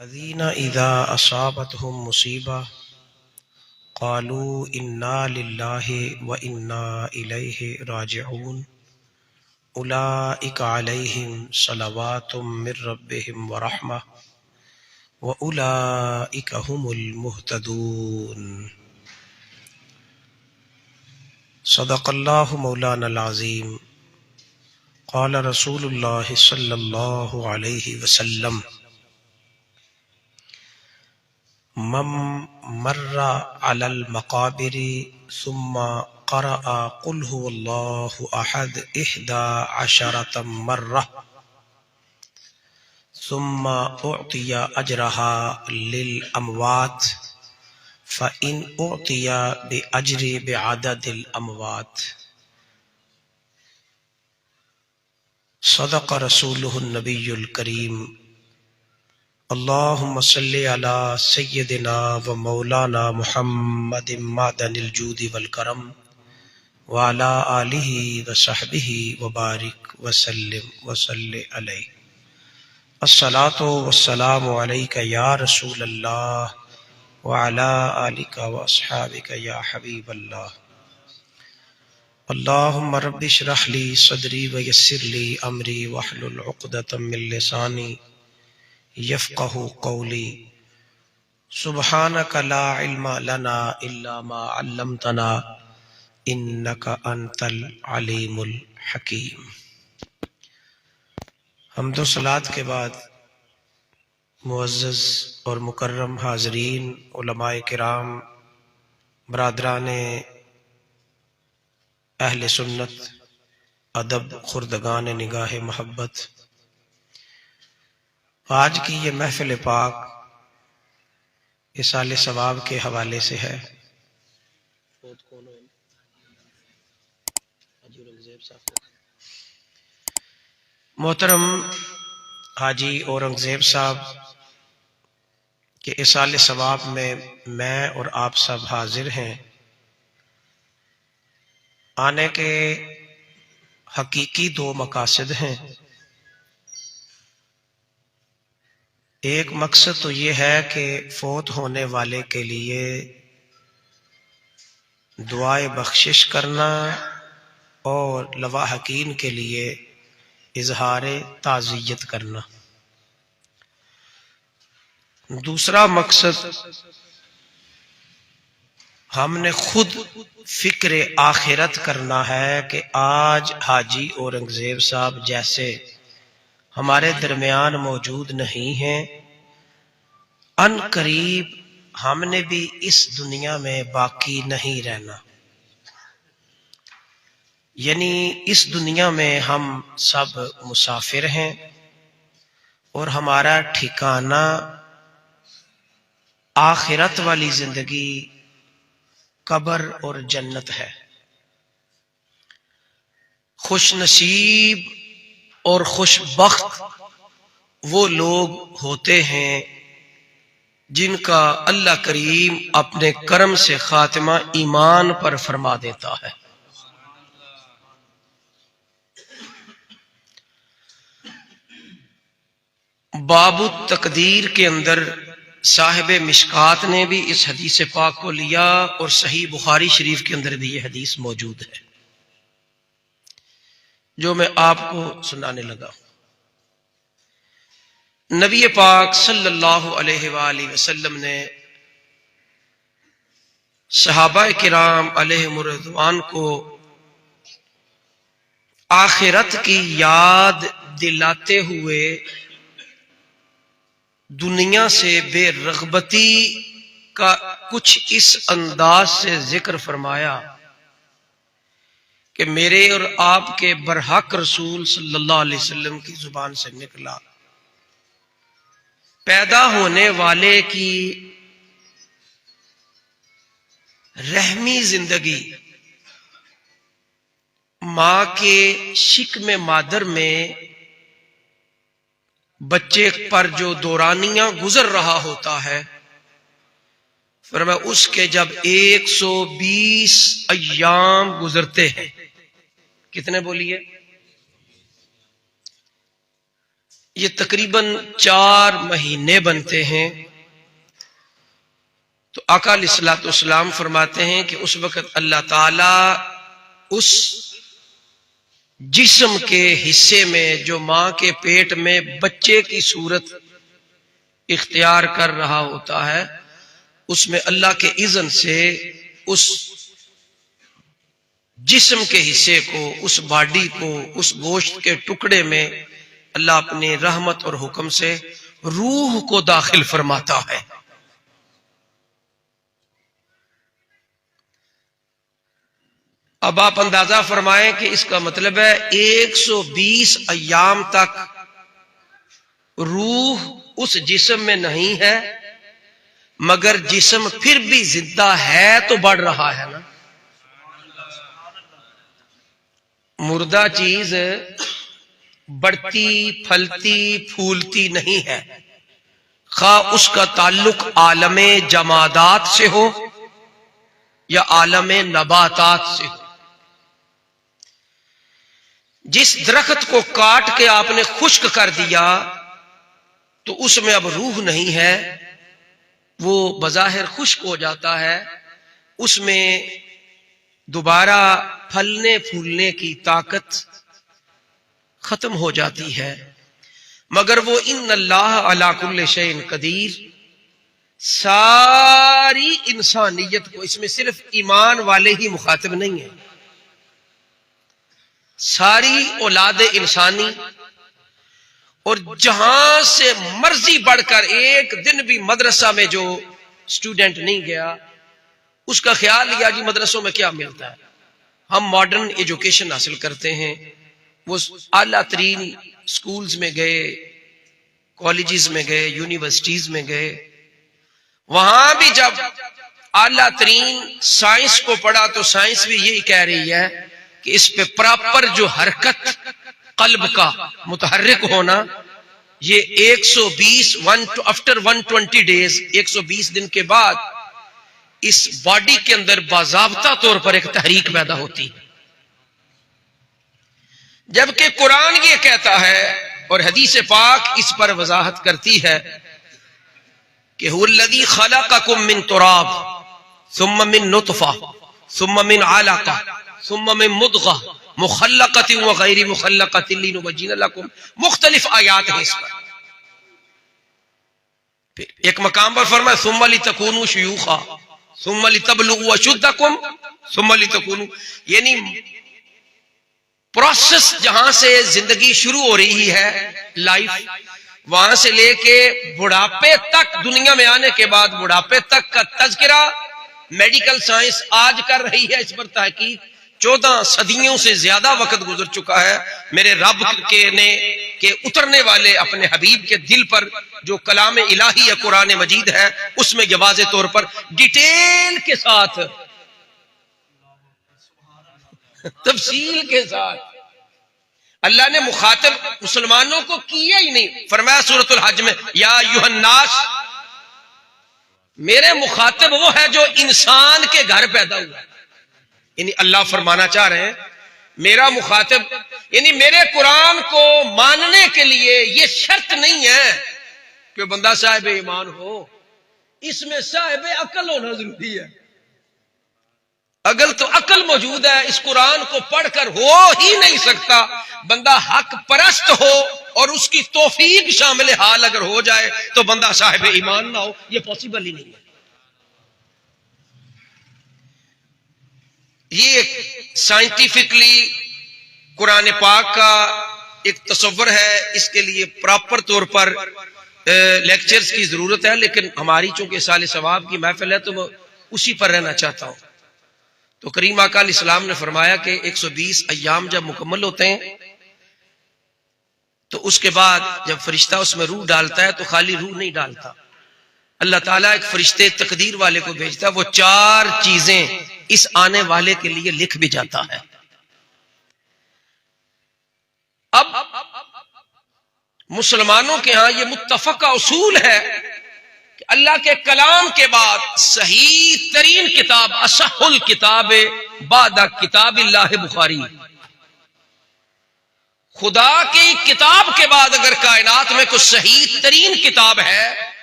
अज़ीना इज़ा असाबतहुम मुसीबा क़ालू इन्ना लिल्लाहि व इन्ना इलैहि राजिऊन उलाइका अलैहिम सलवातुम मिर रब्बिहिम व रहमा व उलाइका हुमुल मुहतदून। सदक़ल्लाहु मौलानल अज़ीम। क़ाल रसूलुल्लाहि सल्लल्लाहु अलैहि वसल्लम मम मर्रा अलल मक़ाबिरी सुम्मा क़रअ क़ुल हुवल्लाहु अहद इहदा अशरतम मर्रा सुम्मा उअतिया अजरहा लिल अमवात फ़इन उअतिया बिअजरि बिअददिल अमवात। सदक़ रसूलुहुन नबियुल करीम। अल्लाहुम्मा सल्लि अला सय्यिदिना व मौलाना मुहम्मदिन मादनिल जूदि वल करम व अला आलिहि व सहबिहि व बारिक व सल्लिम व सल्लि अलैहि। अस्सलातु वस्सलामु अलैका या रसूल अल्लाह व अला आलिका व अस्हाबिका या हबीब अल्लाह। अल्लाहुम्मा रब्बि इश्रह ली सदरी व यस्सिर ली अमरी वहलुल उक़दतम मिन लिसानी यफ़क़हू क़ौली। सुब्हानका ला इल्मा लना इल्ला मा अल्लमतना इन्नका अंतल अलीमुल हकीम। हम्दो सलात के बाद मुअज़्ज़ज़ और मुकर्रम हाज़रीन, उलमाए किराम, बरादराने अहले सुन्नत, अदब खुर्दगान निगाह मोहब्बत, आज की ये महफिल पाक इसाले सवाब के हवाले से है। मोहतरम हाजी औरंगजेब साहब के इसाले सवाब में मैं और आप सब हाजिर हैं। आने के हकीकी दो मकासद हैं। एक मकसद तो ये है कि फौत होने वाले के लिए दुआए बख्शिश करना और लवाहकीन के लिए इजहार ताज़ियत करना। दूसरा मकसद हमने खुद फिक्र आखिरत करना है कि आज हाजी औरंगजेब साहब जैसे हमारे दरमियान मौजूद नहीं हैं, अन करीब हमने भी इस दुनिया में बाकी नहीं रहना। यानी इस दुनिया में हम सब मुसाफिर हैं और हमारा ठिकाना आखिरत वाली जिंदगी, कब्र और जन्नत है। खुश नसीब और खुशबख्त वो लोग होते हैं जिनका अल्लाह करीम अपने करम से खातिमा ईमान पर फरमा देता है। बाबू तकदीर के अंदर साहिब मिशकात ने भी इस हदीस पाक को लिया और सही बुखारी शरीफ के अंदर भी ये हदीस मौजूद है जो मैं आपको सुनाने लगा। नबी पाक सल्लल्लाहु अलैहि वसल्लम ने सहाबा किराम अलैहिमुर रिज़वान को आखिरत की याद दिलाते हुए दुनिया से बेरग़बती का कुछ इस अंदाज से जिक्र फरमाया कि मेरे और आपके बरहक रसूल सल्लल्लाहु अलैहि वसल्लम की जुबान से निकला, पैदा होने वाले की रहमी जिंदगी मां के शिकमे मादर में बच्चे पर जो दौरानियां गुजर रहा होता है, फिर मैं उसके जब 120 अय्याम गुजरते हैं, कितने बोलिए, ये तकरीबन 4 महीने बनते हैं। तो आका अलैहिस्सलाम फरमाते हैं कि उस वक्त अल्लाह ताला उस जिस्म के हिस्से में जो मां के पेट में बच्चे की सूरत इख्तियार कर रहा होता है, उसमें अल्लाह के इज़्न से उस जिस्म के हिस्से को, उस बॉडी को, उस गोश्त के टुकड़े में अल्लाह अपनी रहमत और हुक्म से रूह को दाखिल फरमाता है। अब आप अंदाजा फरमाएं कि इसका मतलब है 120 अय्याम तक रूह उस जिस्म में नहीं है, मगर जिस्म फिर भी जिंदा है तो बढ़ रहा है ना। मुर्दा चीज बढ़ती फलती फूलती नहीं है, खा उसका ताल्लुक आलमे जमादात से हो या आलमे नबातात से हो। जिस दरख्त को काट के आपने खुश्क कर दिया तो उसमें अब रूह नहीं है, वो बज़ाहिर खुश्क हो जाता है, उसमें दोबारा फलने फूलने की ताकत खत्म हो जाती है। मगर वो इन्नल्लाह अला कुल्लि शैइन कदीर, सारी इंसानियत को, इसमें सिर्फ ईमान वाले ही मुखातिब नहीं है, सारी औलाद इंसानी, और जहां से मर्जी बढ़कर एक दिन भी मदरसा में जो स्टूडेंट नहीं गया, उसका ख्याल लिया जी मदरसों में क्या मिलता है, हम मॉडर्न एजुकेशन हासिल करते हैं, वो आला तरीन स्कूल्स में गए, कॉलेजेस में गए, यूनिवर्सिटीज में गए, वहां भी जब आला तरीन साइंस को पढ़ा तो साइंस भी यही कह रही है कि इस पे प्रॉपर जो हरकत कल्ब का मुतहर्रिक होना, ये 120 आफ्टर 120 डेज, 120 दिन के बाद इस बॉडी के अंदर बाज़ाब्ता तौर पर एक तहरीक पैदा होती है। जबकि कुरान ये कहता है और हदीस पाक इस पर वजाहत करती है कि हुवल्लज़ी खलक़कुम मिन तुराब सुम्मा मिन नुतफ़ा सुम्मा मिन अलक़ा सुम्मा मिन मुद्ग़ा मुखल्लक़तिन व गैरि मुखल्लक़तिन लिनुबय्यिन लकुम, मुख्तलिफ आयात है इस पर। फिर एक मकाम पर फरमाया सुम्मा लितकूनु शुयूखा सुम्मा लितबलुगु अशुद्दकुम सुम्मा लितकूनु, यानी प्रोसेस जहां से जिंदगी शुरू हो रही है, लाइफ, वहां से लेके बुढ़ापे तक, दुनिया में आने के बाद बुढ़ापे तक का तज़किरा मेडिकल साइंस आज कर रही है। इस पर तहकीक 14 सदियों से ज्यादा वक्त गुजर चुका है। मेरे रब के उतरने वाले अपने हबीब के दिल पर जो कलाम इलाही है, कुरान मजीद है, उसमें ये वाज़े तौर पर डिटेल के साथ, तफसील के साथ अल्लाह ने मुखातिब मुसलमानों को किया ही नहीं। फरमाया सूरतुल हज में, या अय्युहन्नास, मेरे मुखातिब वो है जो इंसान के घर पैदा हुआ। यानी अल्लाह फरमाना चाह रहे हैं मेरा मुखातिब, यानी मेरे कुरान को मानने के लिए ये शर्त नहीं है कि बंदा साहिब ईमान हो, इसमें साहिब अकल होना जरूरी है। अगर तो अकल मौजूद है, इस कुरान को पढ़कर हो ही नहीं सकता। बंदा हक परस्त हो और उसकी तौफीक शामिल हाल अगर हो जाए तो बंदा साहिब ईमान ना हो, यह पॉसिबल ही नहीं है। ये साइंटिफिकली कुरान पाक का एक तस्वर है, इसके लिए प्रॉपर तौर पर लेक्चर्स की जरूरत है, लेकिन हमारी चूंकि साल सवाब की महफिल है तो मैं उसी पर रहना चाहता हूं। तो करीम आका अलैहिस्सलाम ने फरमाया कि 120 अय्याम जब मुकम्मल होते हैं तो उसके बाद जब फरिश्ता उसमें रूह डालता है तो खाली रूह नहीं डालता, अल्लाह ताला एक फरिश्ते तकदीर वाले को भेजता है, वो 4 चीजें इस आने वाले के लिए लिख भी जाता है। अब मुसलमानों के यहां ये मुत्तफका उसूल है कि अल्लाह के कलाम के बाद सही तरीन किताब, असहुल किताब बादा किताबिल्लाह बुखारी, खुदा की किताब के बाद अगर कायनात में कुछ सही तरीन किताब है